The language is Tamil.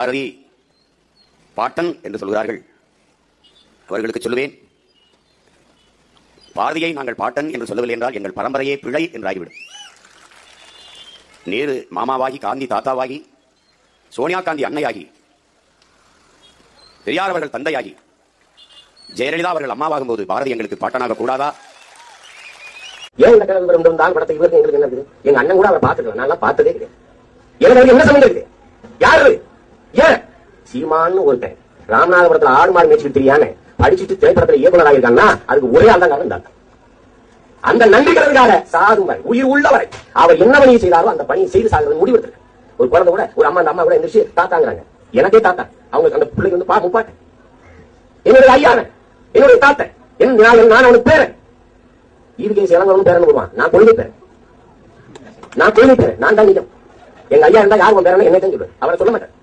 பாரதி பாட்டன் என்று சொல்கிறார்கள். அவர்களுக்கு சொல்லுவேன், பாரதியை நாங்கள் பாட்டன் என்று சொல்லவில்லை என்றால் எங்கள் பரம்பரையே பிழை என்றாகிவிடும். நேரு மாமாவாகி, காந்தி தாத்தாவாகி, சோனியா காந்தி அன்னையாகி, பெரியார் அவர்கள் தந்தையாகி, ஜெயலலிதா அவர்கள் அம்மாவாகும் போது பாரதி எங்களுக்கு பாட்டனாக கூடாதா? ஏன் இந்த தான் படத்தை இவருக்கு எங்களுக்கு என்ன இருக்குது? எங்க அண்ணன் கூட அவர் பார்த்துக்கலாம், நான் பார்த்ததே கிடையாது. எனக்கு என்ன சம்பந்தம் இருக்கு? யாரு? ஏன் சீமான்னு ஒருத்தன் ராமநாதபுரத்துல ஆடு மாடு மேய்ச்சிட்டு தெரியாம அடிச்சுட்டு திரைப்படத்துல இயக்குநராக இருக்கான்னா அதுக்கு ஒரே ஆள் தான் காரணம் தான். அந்த நன்றிக்கிறதுக்காக சாகும் வரை, உயிர் உள்ளவரை அவர் என்ன பணியை செய்தாரோ அந்த பணியை செய்து சாகிறது முடிவெடுத்து. ஒரு குழந்தை கூட, ஒரு அம்மா, அந்த அம்மா கூட எந்திரிச்சு தாத்தாங்கிறாங்க. எனக்கே தாத்தா, அவங்க அந்த பிள்ளைக்கு வந்து முப்பாட்டேன், என்னுடைய ஐயான, என்னுடைய தாத்தன், நான் அவனுக்கு பேரன். ஈவிகே சிலங்கவனும் பேரன் வருவான். நான் கொள்கை பேரன், நான் தான் நிஜம். எங்க ஐயா இருந்தா யாரும் பேரன் என்னை தான் சொல்லுவேன், அவரை சொல்ல மாட்டேன்.